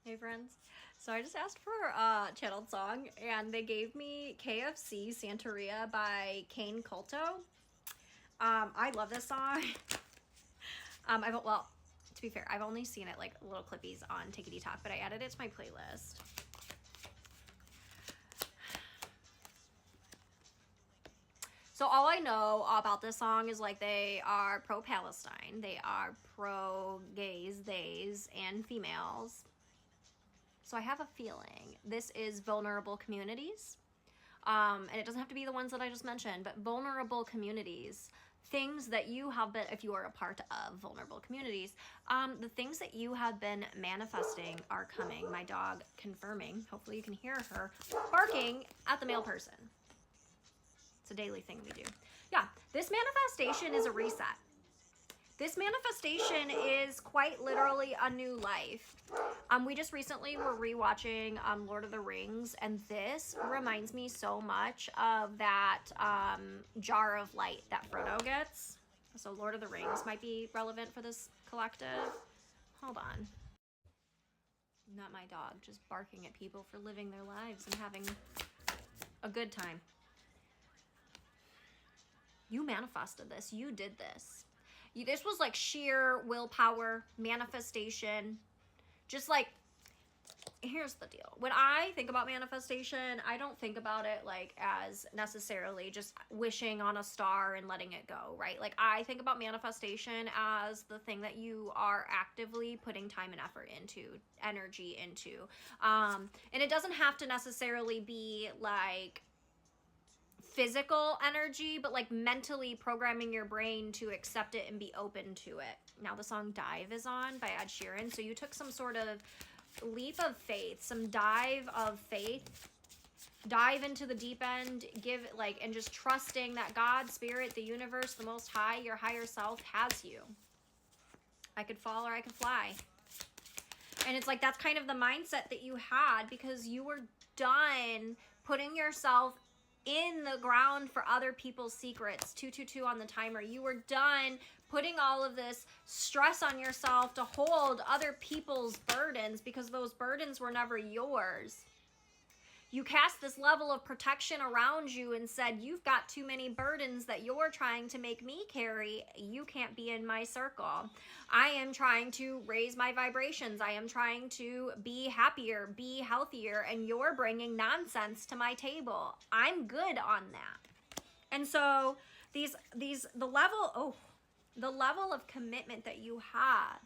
Hey friends. So I just asked for a channeled song and they gave me KFC Santeria by Kane Culto. I love this song. Well, to be fair, I've only seen it like little clippies on Tickety Talk, but I added it to my playlist. So all I know about this song is like they are pro-Palestine. They are pro-gays, theys, and females. So I have a feeling this is vulnerable communities. And it doesn't have to be the ones that I just mentioned, but vulnerable communities, things that you have been, if you are a part of vulnerable communities, the things that you have been manifesting are coming. My dog confirming, hopefully you can hear her barking at the male person. It's a daily thing we do. Yeah, this manifestation is a reset. This manifestation is quite literally a new life. We just recently were rewatching Lord of the Rings, and this reminds me so much of that jar of light that Frodo gets. So Lord of the Rings might be relevant for this collective. Hold on. Not my dog, just barking at people for living their lives and having a good time. You manifested this. You did this. This was like sheer willpower, manifestation. Just like, here's the deal. When I think about manifestation, I don't think about it like as necessarily just wishing on a star and letting it go, right? Like I think about manifestation as the thing that you are actively putting time and effort into, energy into. And it doesn't have to necessarily be like physical energy, but like mentally programming your brain to accept it and be open to it. Now the song Dive is on by Ed Sheeran. So you took some sort of leap of faith, some dive of faith, dive into the deep end, give like, and just trusting that God, spirit, the universe, the most high, your higher self has you. I could fall or I could fly. And it's like, that's kind of the mindset that you had because you were done putting yourself in the ground for other people's secrets. 222 on the timer. You were done putting all of this stress on yourself to hold other people's burdens because those burdens were never yours. You cast this level of protection around you and said, you've got too many burdens that you're trying to make me carry. You can't be in my circle. I am trying to raise my vibrations. I am trying to be happier, be healthier, and you're bringing nonsense to my table. I'm good on that. And so the level of commitment that you had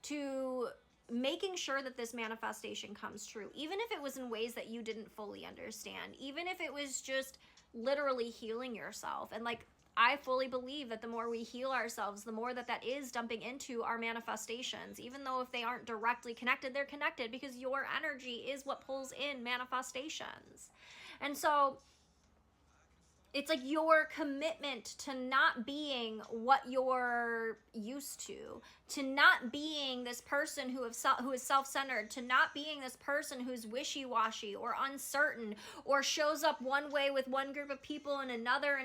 to making sure that this manifestation comes true, even if it was in ways that you didn't fully understand, even if it was just literally healing yourself. And like, I fully believe that the more we heal ourselves, the more that is dumping into our manifestations, even though if they aren't directly connected, they're connected because your energy is what pulls in manifestations. And so it's like your commitment to not being what you're used to not being this person who is self-centered, to not being this person who's wishy-washy or uncertain or shows up one way with one group of people and another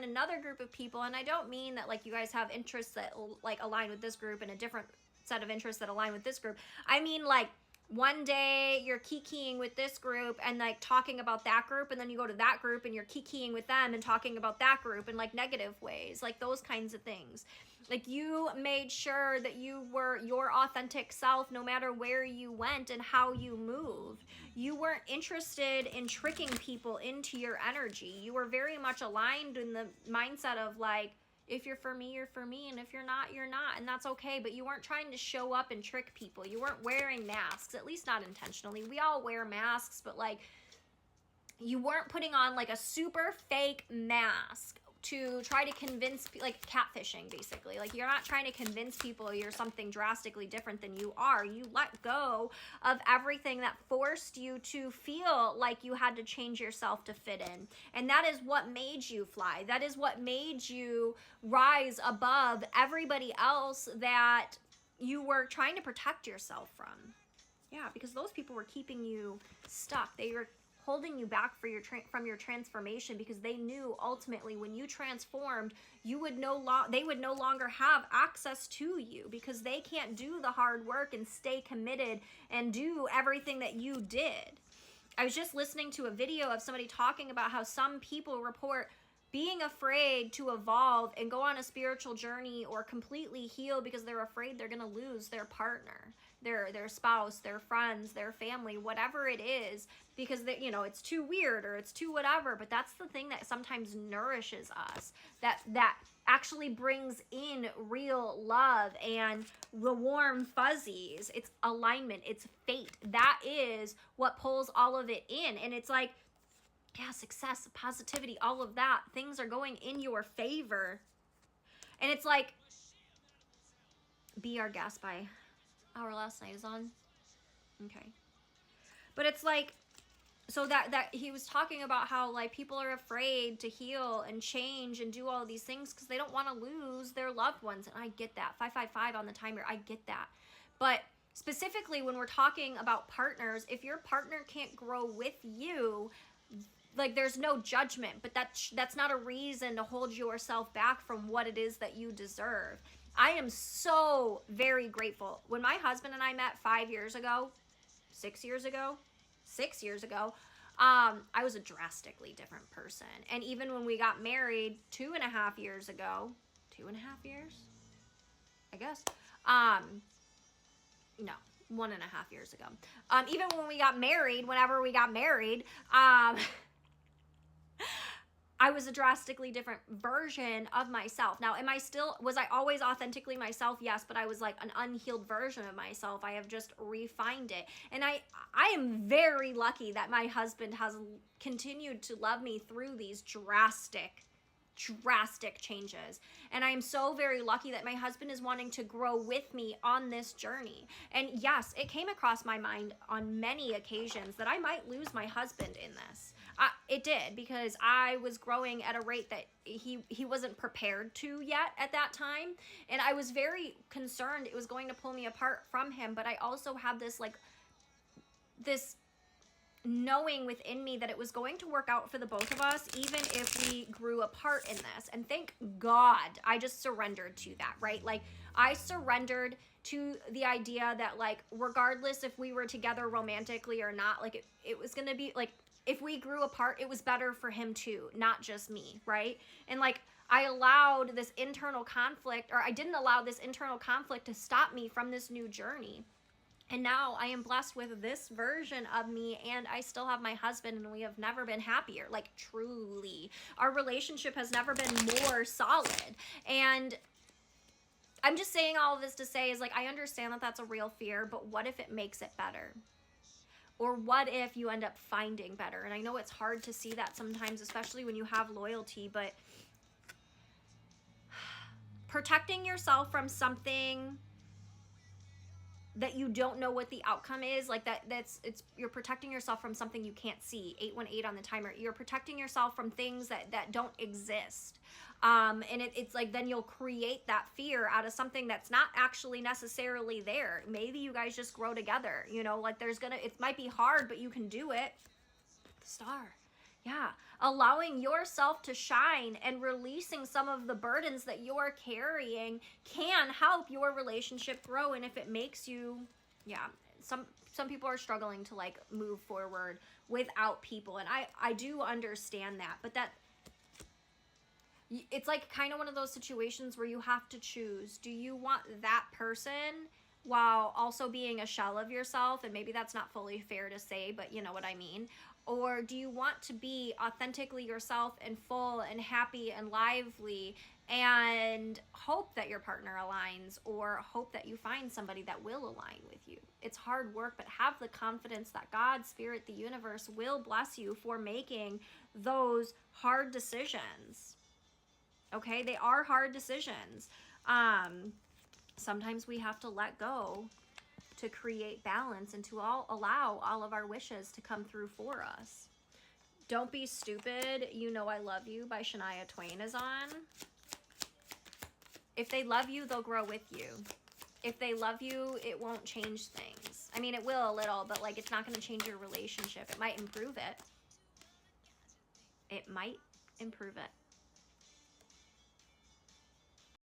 group of people. And I don't mean that like you guys have interests that like align with this group and a different set of interests that align with this group. I mean like, one day you're kikiing with this group and like talking about that group, and then you go to that group and you're kikiing with them and talking about that group in like negative ways, like those kinds of things. Like you made sure that you were your authentic self no matter where you went and how you moved. You weren't interested in tricking people into your energy. You were very much aligned in the mindset of like, if you're for me, you're for me. And if you're not, you're not. And that's okay. But you weren't trying to show up and trick people. You weren't wearing masks, at least not intentionally. We all wear masks, but like you weren't putting on like a super fake mask to try to convince, like catfishing basically. Like you're not trying to convince people you're something drastically different than you are. You let go of everything that forced you to feel like you had to change yourself to fit in. And that is what made you fly. That is what made you rise above everybody else that you were trying to protect yourself from. Yeah, because those people were keeping you stuck. They were holding you back for from your transformation, because they knew ultimately when you transformed, you would they would no longer have access to you, because they can't do the hard work and stay committed and do everything that you did. I was just listening to a video of somebody talking about how some people report being afraid to evolve and go on a spiritual journey or completely heal because they're afraid they're going to lose their partner, their spouse, their friends, their family, whatever it is, because they, you know, it's too weird or it's too whatever. But that's the thing that sometimes nourishes us, that actually brings in real love and the warm fuzzies. It's alignment, it's fate. That is what pulls all of it in. And it's like, yeah, success, positivity, all of that, things are going in your favor. And it's like, Be Our Guest by Our Last Night is on. Okay. But it's like, so that he was talking about how like people are afraid to heal and change and do all of these things because they don't want to lose their loved ones. And I get that. 555 on the timer, I get that. But specifically when we're talking about partners, if your partner can't grow with you, like, there's no judgment, but that's not a reason to hold yourself back from what it is that you deserve. I am so very grateful. When my husband and I met 6 years ago, I was a drastically different person. And even when we got married 2.5 years ago, 2.5 years, I guess, no, 1.5 years ago. Even when we got married, whenever we got married, I was a drastically different version of myself. Now, was I always authentically myself? Yes, but I was like an unhealed version of myself. I have just refined it. And I am very lucky that my husband has continued to love me through these drastic changes. And I am so very lucky that my husband is wanting to grow with me on this journey. And yes, it came across my mind on many occasions that I might lose my husband in this. It did, because I was growing at a rate that he wasn't prepared to yet at that time. And I was very concerned it was going to pull me apart from him. But I also had this knowing within me that it was going to work out for the both of us, even if we grew apart in this. And thank God I just surrendered to that, right? Like, I surrendered to the idea that, like, regardless if we were together romantically or not, like, it was going to be like, if we grew apart, it was better for him too, not just me, right? And like, I didn't allow this internal conflict to stop me from this new journey. And now I am blessed with this version of me, and I still have my husband, and we have never been happier. Like, truly. Our relationship has never been more solid. And I'm just saying all of this to say is, like, I understand that that's a real fear, but what if it makes it better? Or what if you end up finding better? And I know it's hard to see that sometimes, especially when you have loyalty, but protecting yourself from something that you don't know what the outcome is, like you're protecting yourself from something you can't see. 818 on the timer. You're protecting yourself from things that don't exist. And it's like, then you'll create that fear out of something that's not actually necessarily there. Maybe you guys just grow together, you know, like it might be hard, but you can do it. The star. Yeah. Allowing yourself to shine and releasing some of the burdens that you're carrying can help your relationship grow. And if it makes you, some people are struggling to like move forward without people. And I do understand that, but it's like kind of one of those situations where you have to choose. Do you want that person while also being a shell of yourself? And maybe that's not fully fair to say, but you know what I mean. Or do you want to be authentically yourself and full and happy and lively and hope that your partner aligns, or hope that you find somebody that will align with you? It's hard work, but have the confidence that God, Spirit, the universe will bless you for making those hard decisions. Okay, they are hard decisions. Sometimes we have to let go to create balance and to allow all of our wishes to come through for us. Don't Be Stupid, You Know I Love You by Shania Twain is on. If they love you, they'll grow with you. If they love you, it won't change things. I mean, it will a little, but like, it's not going to change your relationship. It might improve it. it might improve it.